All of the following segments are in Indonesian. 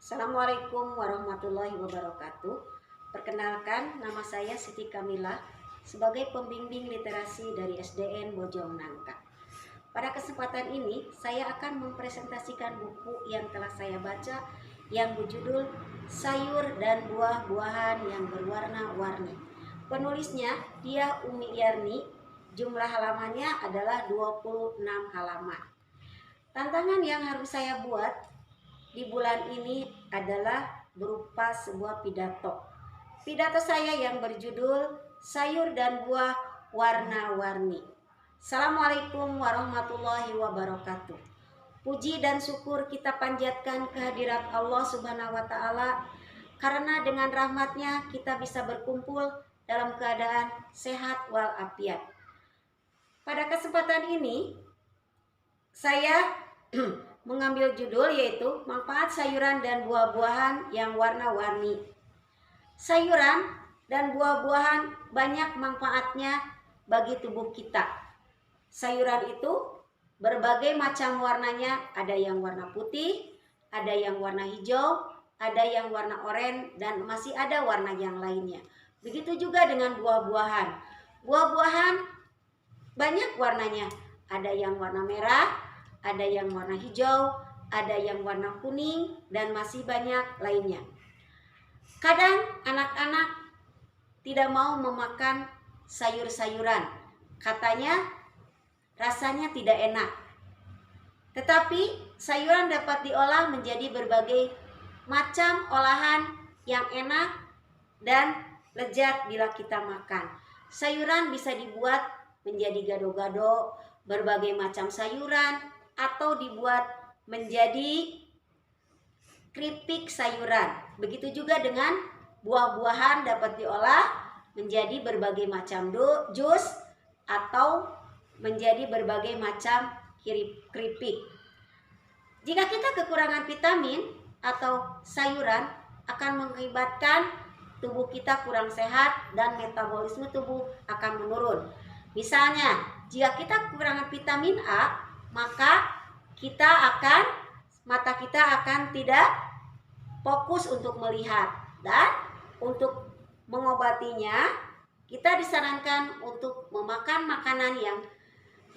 Assalamualaikum warahmatullahi wabarakatuh. Perkenalkan, nama saya Siti Kamila sebagai pembimbing literasi dari SDN Bojong Nangka. Pada kesempatan ini, saya akan mempresentasikan buku yang telah saya baca yang berjudul Sayur dan Buah-buahan yang Berwarna-warni. Penulisnya dia Umi Yarni. Jumlah halamannya adalah 26 halaman. Tantangan yang harus saya buat di bulan ini adalah berupa sebuah pidato. Pidato saya yang berjudul Sayur dan Buah Warna-warni. Assalamualaikum warahmatullahi wabarakatuh. Puji dan syukur kita panjatkan kehadirat Allah Subhanahu wa Ta'ala, karena dengan rahmatnya kita bisa berkumpul dalam keadaan sehat walafiat. Pada kesempatan ini saya mengambil judul yaitu manfaat sayuran dan buah-buahan yang warna-warni. Sayuran dan buah-buahan banyak manfaatnya bagi tubuh kita. Sayuran itu berbagai macam warnanya, ada yang warna putih, ada yang warna hijau, ada yang warna oranye, dan masih ada warna yang lainnya. Begitu juga dengan buah-buahan. Buah-buahan banyak warnanya, ada yang warna merah, ada yang warna hijau, ada yang warna kuning, dan masih banyak lainnya. Kadang anak-anak tidak mau memakan sayur-sayuran, katanya rasanya tidak enak. Tetapi sayuran dapat diolah menjadi berbagai macam olahan yang enak dan lezat bila kita makan. Sayuran bisa dibuat menjadi gado-gado, berbagai macam sayuran, atau dibuat menjadi keripik sayuran. Begitu juga dengan buah-buahan dapat diolah menjadi berbagai macam jus atau menjadi berbagai macam keripik. Jika kita kekurangan vitamin atau sayuran, akan mengakibatkan tubuh kita kurang sehat dan metabolisme tubuh akan menurun. Misalnya, jika kita kekurangan vitamin A, maka mata kita akan tidak fokus untuk melihat, dan untuk mengobatinya kita disarankan untuk memakan makanan yang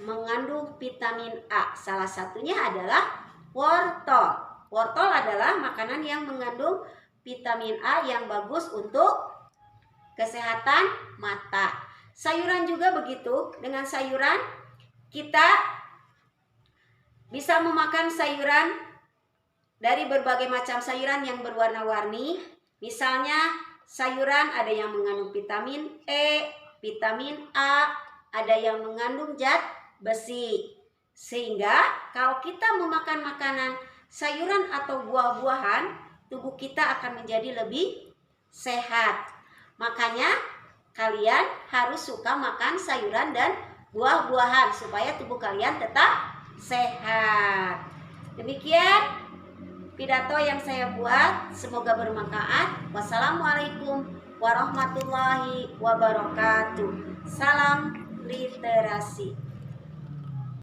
mengandung vitamin A. Salah satunya adalah wortel. Wortel adalah makanan yang mengandung vitamin A yang bagus untuk kesehatan mata. Sayuran juga begitu. Dengan sayuran kita bisa memakan sayuran dari berbagai macam sayuran yang berwarna-warni. Misalnya sayuran ada yang mengandung vitamin E, vitamin A, ada yang mengandung zat besi. Sehingga kalau kita memakan makanan sayuran atau buah-buahan, tubuh kita akan menjadi lebih sehat. Makanya kalian harus suka makan sayuran dan buah-buahan supaya tubuh kalian tetap sehat. Demikian pidato yang saya buat, semoga bermanfaat. Wassalamualaikum warahmatullahi wabarakatuh. Salam literasi.